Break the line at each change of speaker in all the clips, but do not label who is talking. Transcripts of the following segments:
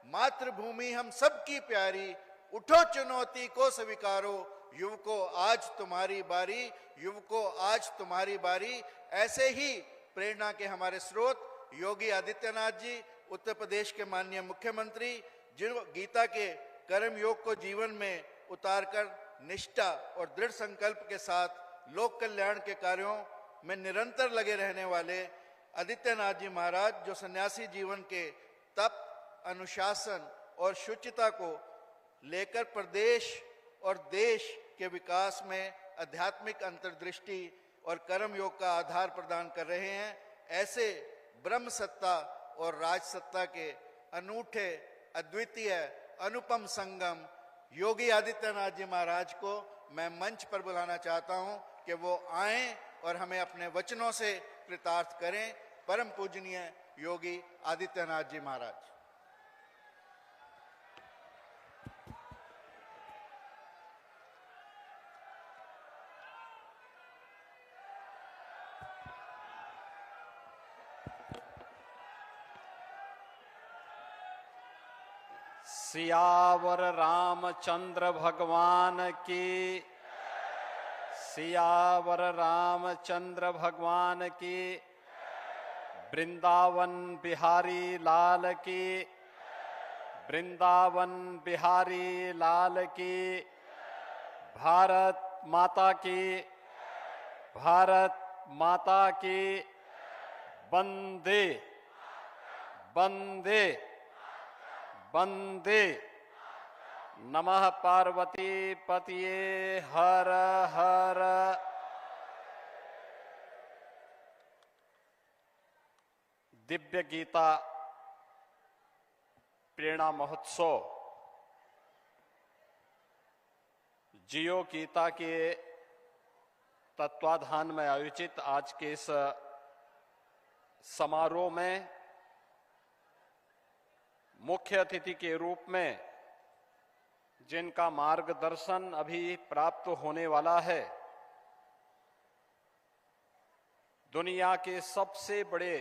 मातृभूमि हम सबकी प्यारी, उठो चुनौती को स्वीकारो, युवकों आज तुम्हारी बारी, युवकों आज तुम्हारी बारी। ऐसे ही प्रेरणा के हमारे स्रोत योगी आदित्यनाथ जी, उत्तर प्रदेश के माननीय मुख्यमंत्री, जिन गीता के कर्म योग को जीवन में उतारकर निष्ठा और दृढ़ संकल्प के साथ लोक कल्याण के कार्यों में निरंतर लगे रहने वाले आदित्यनाथ जी महाराज, जो सन्यासी जीवन के तप, अनुशासन और शुचिता को लेकर प्रदेश और देश के विकास में आध्यात्मिक अंतर्दृष्टि और कर्म योग का आधार प्रदान कर रहे हैं। ऐसे ब्रह्म सत्ता और राज सत्ता के अनूठे, अद्वितीय, अनुपम संगम योगी आदित्यनाथ जी महाराज को मैं मंच पर बुलाना चाहता हूं कि वो आएं और हमें अपने वचनों से कृतार्थ करें। परम पूजनीय योगी आदित्यनाथ जी महाराज।
सियावर रामचंद्र भगवान की, सियावर रामचंद्र भगवान की, वृंदावन बिहारी लाल की, वृंदावन बिहारी लाल की, भारत माता की, भारत माता की, वंदे वंदे वंदे। नमः पार्वती पतिये हर हर। दिव्य गीता प्रेरणा महोत्सव जियो गीता के तत्वाधान में आयोजित आज के इस समारोह में मुख्य अतिथि के रूप में जिनका मार्गदर्शन अभी प्राप्त होने वाला है, दुनिया के सबसे बड़े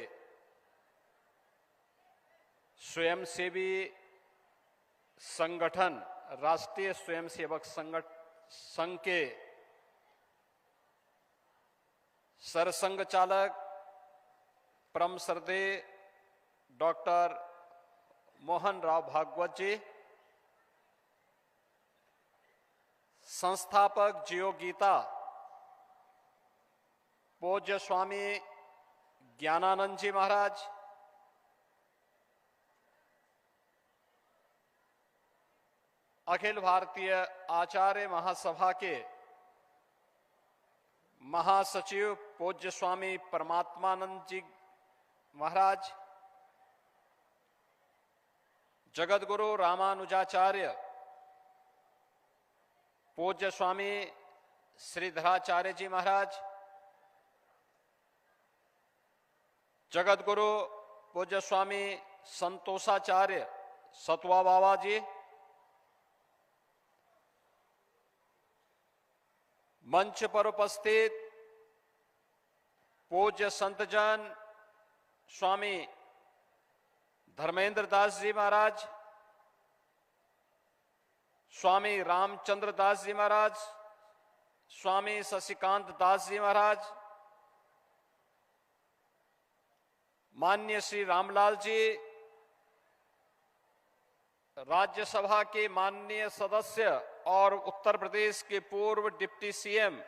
स्वयंसेवी संगठन राष्ट्रीय स्वयंसेवक संघ के सरसंघ चालक परम श्रद्धेय डॉक्टर मोहन राव भागवत जी, संस्थापक जियो गीता पूज्य स्वामी ज्ञानानंद जी महाराज, अखिल भारतीय आचार्य महासभा के महासचिव पूज्य स्वामी परमात्मानंद जी महाराज, जगत गुरु रामानुजाचार्य पूज्य स्वामी श्रीधराचार्य जी महाराज, जगत गुरु पूज्य स्वामी संतोषाचार्य सतवा बाबा जी, मंच पर उपस्थित पूज्य संतजन स्वामी धर्मेंद्र दास जी महाराज, स्वामी रामचंद्र दास जी महाराज, स्वामी शशिकांत दास जी महाराज, माननीय श्री रामलाल जी, राज्यसभा के माननीय सदस्य और उत्तर प्रदेश के पूर्व deputy CM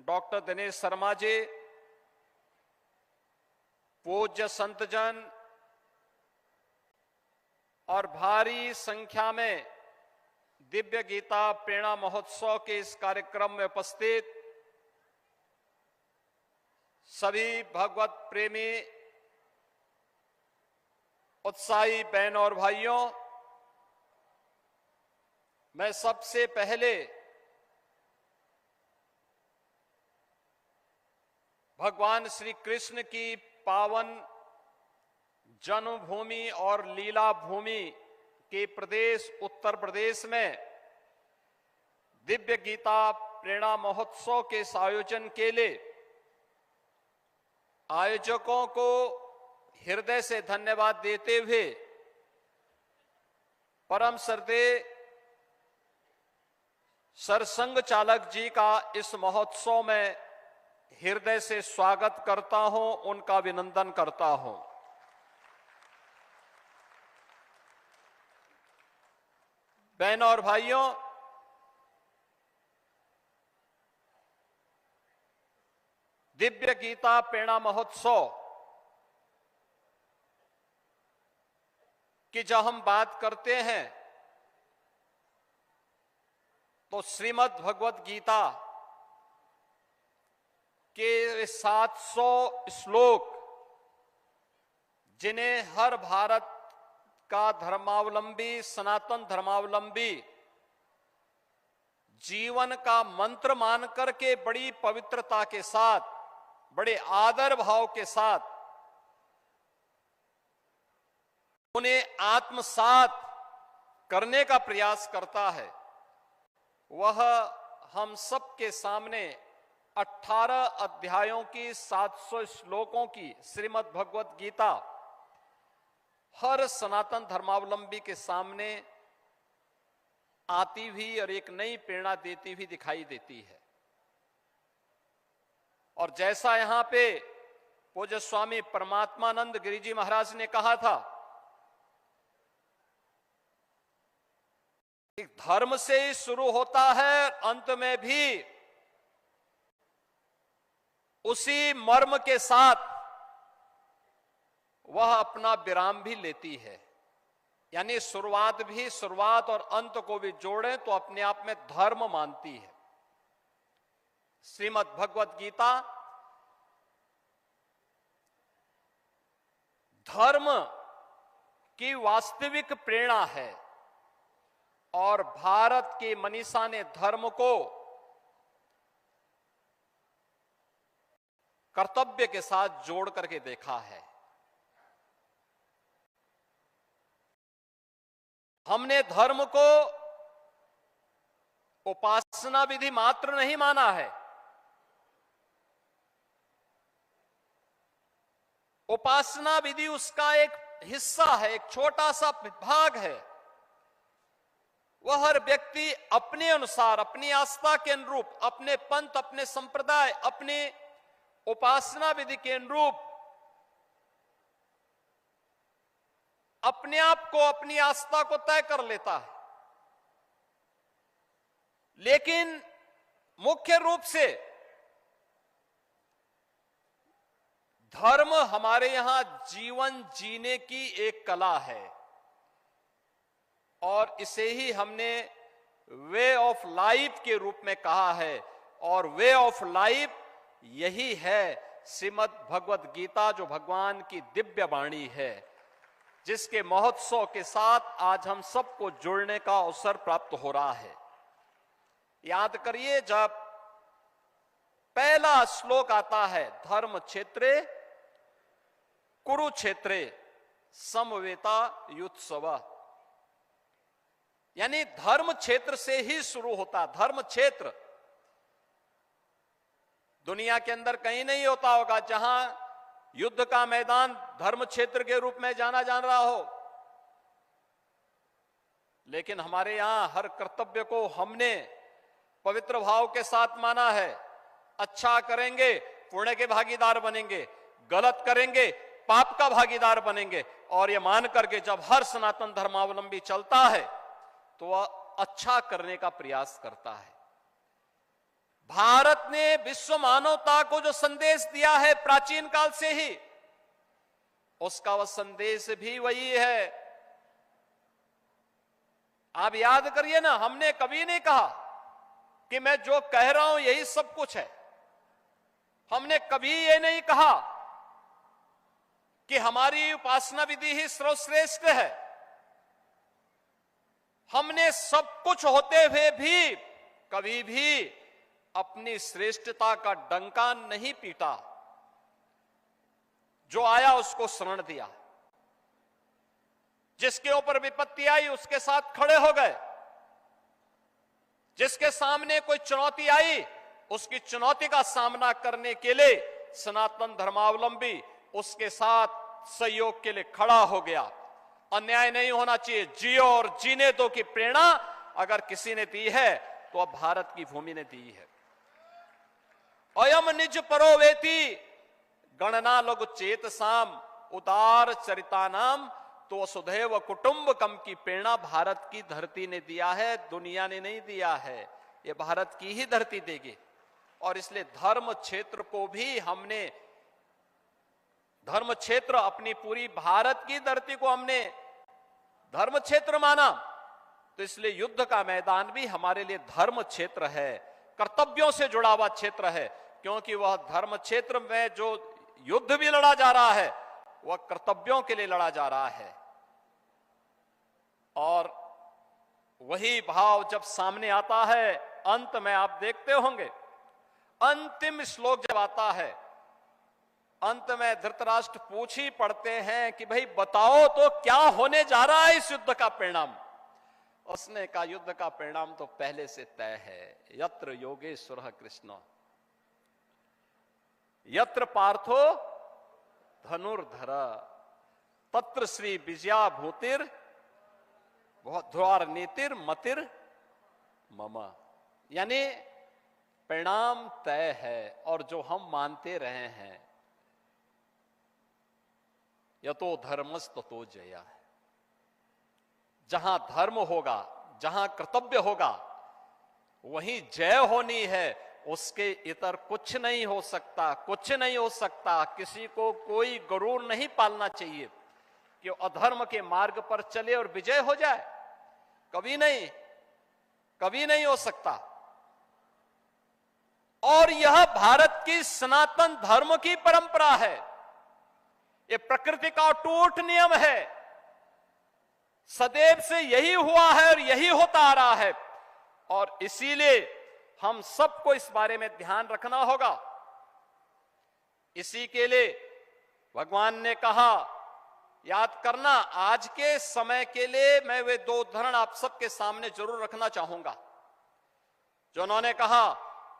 doctor Dinesh Sharma ji, पूज्य संतजन और भारी संख्या में दिव्य गीता प्रेरणा महोत्सव के इस कार्यक्रम में उपस्थित सभी भगवत प्रेमी उत्साही बहनों और भाइयों, मैं सबसे पहले भगवान श्री कृष्ण की पावन जन्मभूमि और लीला भूमि के प्रदेश उत्तर प्रदेश में दिव्य गीता प्रेरणा महोत्सव के इस आयोजन के लिए आयोजकों को हृदय से धन्यवाद देते हुए परम श्रद्धेय सरसंघ चालक जी का इस महोत्सव में हृदय से स्वागत करता हूं, उनका अभिनंदन करता हूं। बहनों और भाइयों, दिव्य गीता प्रेरणा महोत्सव की जब हम बात करते हैं तो श्रीमद् भगवत गीता के 700 श्लोक, जिन्हें हर भारत का धर्मावलंबी, सनातन धर्मावलंबी जीवन का मंत्र मान करके बड़ी पवित्रता के साथ, बड़े आदर भाव के साथ उन्हें आत्मसात करने का प्रयास करता है, वह हम सबके सामने 18 अध्यायों की 700 श्लोकों की श्रीमद् भगवत गीता हर सनातन धर्मावलंबी के सामने आती हुई और एक नई प्रेरणा देती हुई दिखाई देती है। और जैसा यहां पे पूज्य स्वामी परमात्मानंद गिरि जी महाराज ने कहा था कि धर्म से ही शुरू होता है, अंत में भी उसी मर्म के साथ वह अपना विराम भी लेती है। यानी शुरुआत और अंत को भी जोड़ें तो अपने आप में धर्म मानती है। श्रीमद् भगवत गीता धर्म की वास्तविक प्रेरणा है और भारत की मनीषा ने धर्म को कर्तव्य के साथ जोड़ करके देखा है। हमने धर्म को उपासना विधि मात्र नहीं माना है, उपासना विधि उसका एक हिस्सा है, एक छोटा सा भाग है। वह हर व्यक्ति अपने अनुसार, अपनी आस्था के अनुरूप, अपने पंथ, अपने संप्रदाय, अपने उपासना विधि के अनुरूप अपने आप को, अपनी आस्था को तय कर लेता है। लेकिन मुख्य रूप से धर्म हमारे यहां जीवन जीने की एक कला है और इसे ही हमने वे ऑफ लाइफ के रूप में कहा है। और वे ऑफ लाइफ यही है श्रीमद् भगवत गीता, जो भगवान की दिव्य वाणी है, जिसके महोत्सव के साथ आज हम सबको जुड़ने का अवसर प्राप्त हो रहा है। याद करिए, जब पहला श्लोक आता है, धर्म क्षेत्रे कुरुक्षेत्रे समवेता युत्सव, यानी धर्म क्षेत्र से ही शुरू होता। धर्म क्षेत्र दुनिया के अंदर कहीं नहीं होता होगा जहां युद्ध का मैदान धर्म क्षेत्र के रूप में जाना जान रहा हो, लेकिन हमारे यहां हर कर्तव्य को हमने पवित्र भाव के साथ माना है। अच्छा करेंगे पुण्य के भागीदार बनेंगे, गलत करेंगे पाप का भागीदार बनेंगे। और ये मान करके जब हर सनातन धर्मावलंबी चलता है तो वह अच्छा करने का प्रयास करता है। भारत ने विश्व मानवता को जो संदेश दिया है प्राचीन काल से ही, उसका वह संदेश भी वही है। आप याद करिए ना, हमने कभी नहीं कहा कि मैं जो कह रहा हूं यही सब कुछ है। हमने कभी ये नहीं कहा कि हमारी उपासना विधि ही सर्वश्रेष्ठ है। हमने सब कुछ होते हुए भी कभी भी अपनी श्रेष्ठता का डंका नहीं पीटा। जो आया उसको शरण दिया, जिसके ऊपर विपत्ति आई उसके साथ खड़े हो गए, जिसके सामने कोई चुनौती आई उसकी चुनौती का सामना करने के लिए सनातन धर्मावलंबी उसके साथ सहयोग के लिए खड़ा हो गया। अन्याय नहीं होना चाहिए, जियो और जीने दो की प्रेरणा अगर किसी ने दी है तो अब भारत की भूमि ने दी है। अयम निज परोवेति गणना लघु चेत साम उदार चरिता नाम, तो वसुधैव कुटुंबकम की प्रेरणा भारत की धरती ने दिया है, दुनिया ने नहीं दिया है, ये भारत की ही धरती देगी। और इसलिए धर्म क्षेत्र को भी हमने, धर्म क्षेत्र अपनी पूरी भारत की धरती को हमने धर्म क्षेत्र माना, तो इसलिए युद्ध का मैदान भी हमारे लिए धर्म क्षेत्र है, कर्तव्यों से जुड़ा हुआ क्षेत्र है, क्योंकि वह धर्म क्षेत्र में जो युद्ध भी लड़ा जा रहा है वह कर्तव्यों के लिए लड़ा जा रहा है। और वही भाव जब सामने आता है अंत में, आप देखते होंगे अंतिम श्लोक जब आता है, अंत में धृतराष्ट्र पूछ ही पड़ते हैं कि भाई बताओ तो क्या होने जा रहा है इस युद्ध का परिणाम। उसने कहा युद्ध का परिणाम तो पहले से तय है, यत्र योगेश्वर कृष्ण यत्र पार्थो धनुर्धर तत्र श्री विजया भूतिर ध्वार नीतिर मतिर मम, यानी परिणाम तय है और जो हम मानते रहे हैं, यतो धर्मस् ततो जया, जहां धर्म होगा, जहां कर्तव्य होगा वहीं जय होनी है, उसके इतर कुछ नहीं हो सकता, कुछ नहीं हो सकता। किसी को कोई गरूर नहीं पालना चाहिए कि अधर्म के मार्ग पर चले और विजय हो जाए, कभी नहीं, कभी नहीं हो सकता। और यह भारत की सनातन धर्म की परंपरा है, यह प्रकृति का अटूट नियम है, सदैव से यही हुआ है और यही होता आ रहा है। और इसीलिए हम सबको इस बारे में ध्यान रखना होगा। इसी के लिए भगवान ने कहा, याद करना, आज के समय के लिए मैं वे दो उदाहरण आप सबके सामने जरूर रखना चाहूंगा जो उन्होंने कहा,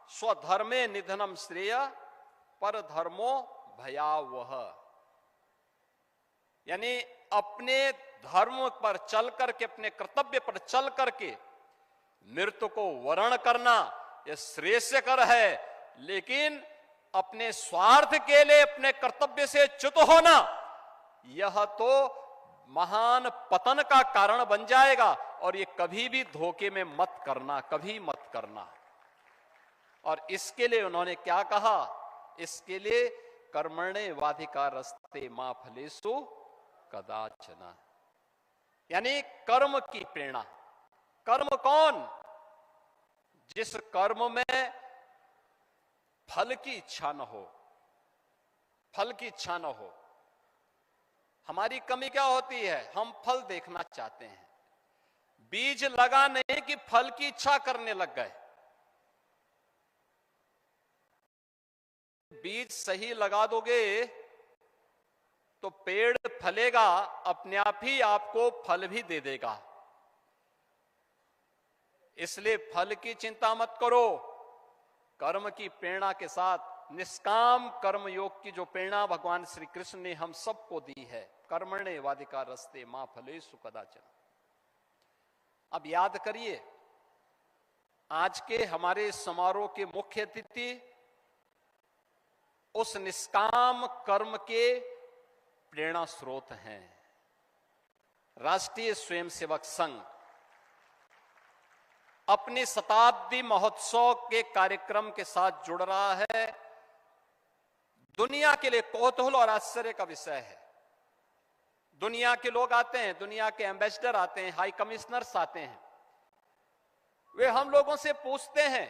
स्वधर्मे निधनम श्रेय पर धर्मो भयावह, यानी अपने धर्म पर चल करके, अपने कर्तव्य पर चल करके मृत्यु को वर्ण करना यह श्रेयस्कर है, लेकिन अपने स्वार्थ के लिए अपने कर्तव्य से च्युत होना यह तो महान पतन का कारण बन जाएगा। और ये कभी भी धोखे में मत करना, कभी मत करना। और इसके लिए उन्होंने क्या कहा, इसके लिए कर्मणे वाधिकारस्ते मा फलेषु कदाचन, यानी कर्म की प्रेरणा। कर्म कौन? जिस कर्म में फल की इच्छा न हो, फल की इच्छा न हो। हमारी कमी क्या होती है, हम फल देखना चाहते हैं, बीज लगा नहीं कि फल की इच्छा करने लग गए। बीज सही लगा दोगे तो पेड़ फलेगा, अपने आप ही आपको फल भी दे देगा। इसलिए फल की चिंता मत करो, कर्म की प्रेरणा के साथ निष्काम कर्म योग की जो प्रेरणा भगवान श्री कृष्ण ने हम सबको दी है, कर्मणे वाधिकारस्ते मा फलेषु कदाचन। अब याद करिए, आज के हमारे समारोह के मुख्य अतिथि उस निष्काम कर्म के प्रेरणा स्रोत हैं। राष्ट्रीय स्वयंसेवक संघ अपनी शताब्दी महोत्सव के कार्यक्रम के साथ जुड़ रहा है। दुनिया के लिए कौतूहल और आश्चर्य का विषय है। दुनिया के लोग आते हैं, दुनिया के एम्बेसडर आते हैं, हाई कमिश्नर्स आते हैं, वे हम लोगों से पूछते हैं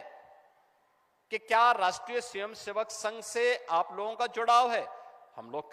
कि क्या राष्ट्रीय स्वयंसेवक संघ से आप लोगों का जुड़ाव है। हम लोग